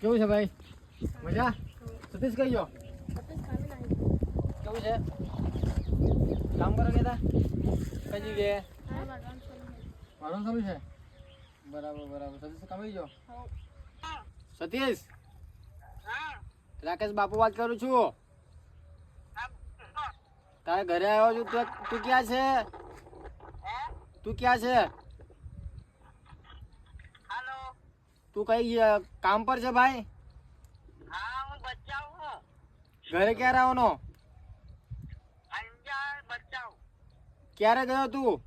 કેવું છે ભાઈ? મજા? સતીશ કઈ ગયો? કેવું છે? કામ કરો કેતા? કઈ જગ્યાએ? વાળવાનું ચાલુ છે? બરાબર બરાબર. સતીશ કમાઈ ગયો? સતીશ, રાકેશ બાપુ વાત કરું છું. તારે ઘરે આવ્યો છું. તું ક્યાં છે? તું ક્યાં છે? તું કઈ કામ પર છે ભાઈ? ઘરે ક્યારે આવવાનો? ક્યારે ગયો તું?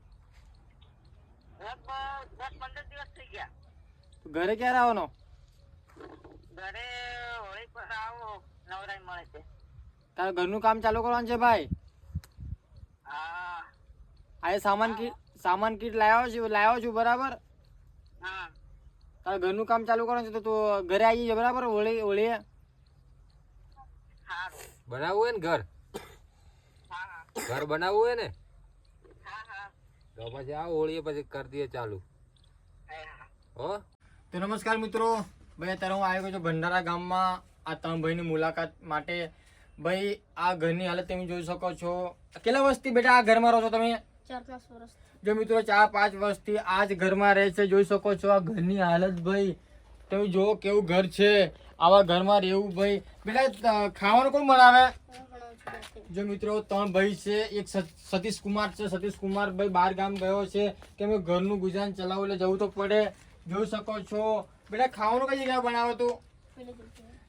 ઘરે ક્યારે આવવાનો? તારે ઘરનું કામ ચાલુ કરવાનું છે ભાઈ? આ સામાન કીટ લાવ્યો છું બરાબર? તારે ઘરનું કામ ચાલુ કરવાનું છે તો તું ઘરે આવી જજે બરાબર? હોળીએ બનાવવું હે ને ઘર બનાવવું હે ને તો પછી આ હોળીએ પછી કરી દઈએ ચાલુ. હો તો નમસ્કાર મિત્રો, ભાઈ અત્યારે હું આવ્યો છું ભંડારા ગામમાં આ ત્રણ ભાઈની મુલાકાત માટે. ભાઈ આ ઘરની હાલત તમે જોઈ શકો છો. કેટલા વર્ષથી બેટા આ ઘરમાં રહો છો તમે? 4-5 વર્ષ. જો મિત્રો 4-5 વર્ષથી આ જ ઘરમાં રહે છે. જોઈ શકો છો આ ઘરની હાલત ભાઈ તમે જો કેવું ઘર છે. આવા ઘરમાં રહેવું ભાઈ. બેટા ખાવાનું કોણ બનાવે? જો મિત્રો ત્રણ ભાઈ છે. એક સતીશ કુમાર છે. સતીશ કુમાર ભાઈ બહાર ગામ ગયો છે કે મેં ઘરનું ગુજરાન ચલાવવું એટલે જવું તો પડે. જોઈ શકો છો બેટા ખાવાનું કઈ જગ્યાએ બનાવે તું?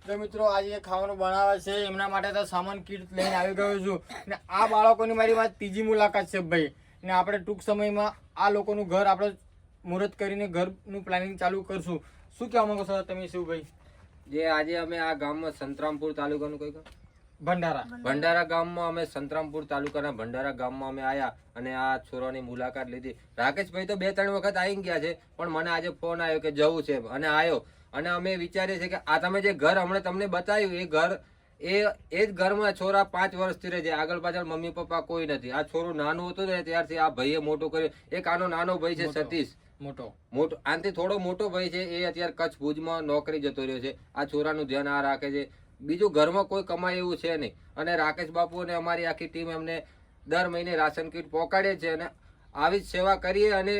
જો મિત્રો આજે ખાવાનું બનાવે છે એમના માટે તો સામાન કીટ લઈને આવી ગયો છું. ને આ બાળકોની મારી વાત ત્રીજી મુલાકાત છે ભાઈ. ને આપણે ટૂંક સમયમાં આ લોકોનું ઘર આપણે મુહૂર્ત કરીને ઘરનું પ્લાનિંગ ચાલુ કરશું. શું કહેવા માંગો છો તમે શિવભાઈ? જે આજે અમે આ ગામમાં સંતરામપુર તાલુકાનું કઈ ભંડારા ગામમાં અમે સંતરામપુર તાલુકાના ભંડારા ગામમાં અમે આયા અને આ છોરાની મુલાકાત લીધી. રાકેશભાઈ તો 2-3 વખત આવી ગયા છે પણ મને આજે ફોન આવ્યો કે જવું છે અને આવ્યો. અને અમે વિચારીએ છીએ કે આ તમે જે ઘર હમણાં તમને બતાવ્યું એ ઘર એ જ ઘરમાં છોરા 5 વર્ષથી રહે છે. આગળ પાછળ મમ્મી પપ્પા કોઈ નથી. આ છોરું નાનું હતું ને ત્યારથી આ ભાઈએ મોટું કર્યું. એક આનો નાનો ભાઈ છે સતીશ, મોટો આનાથી થોડો મોટો ભાઈ છે એ અત્યારે કચ્છ ભુજમાં નોકરી જતો રહ્યો છે. આ છોરાનું ધ્યાન આ રાખે છે. બીજું ઘરમાં કોઈ કમાય એવું છે નહીં. અને રાકેશ બાપુ અને અમારી આખી ટીમ એમને દર મહિને રાશન કીટ પહોંચાડે છે અને આવી જ સેવા કરીએ. અને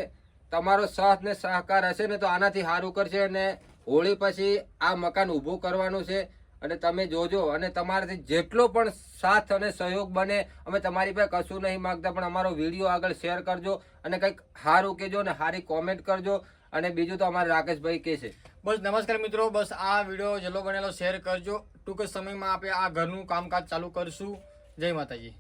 તમારો સાથ ને સહકાર હશે ને તો આનાથી સારું કરશે. અને હોળી પછી આ મકાન ઊભું કરવાનું છે અને તમે જોજો. અને તમારાથી જેટલો પણ સાથ અને સહયોગ બને અમે તમારી પાસે કશું નહીં માગતા પણ અમારો વિડીયો આગળ શેર કરજો અને કંઈક સારું કહેજો અને સારી કોમેન્ટ કરજો. અને બીજું તો અમારે રાકેશભાઈ કહે છે બસ નમસ્કાર મિત્રો, બસ આ વિડીયો જેલો બનેલો શેર કરજો. ટૂંક સમયમાં આપણે આ ઘરનું કામકાજ ચાલુ કરશું. જય માતાજી.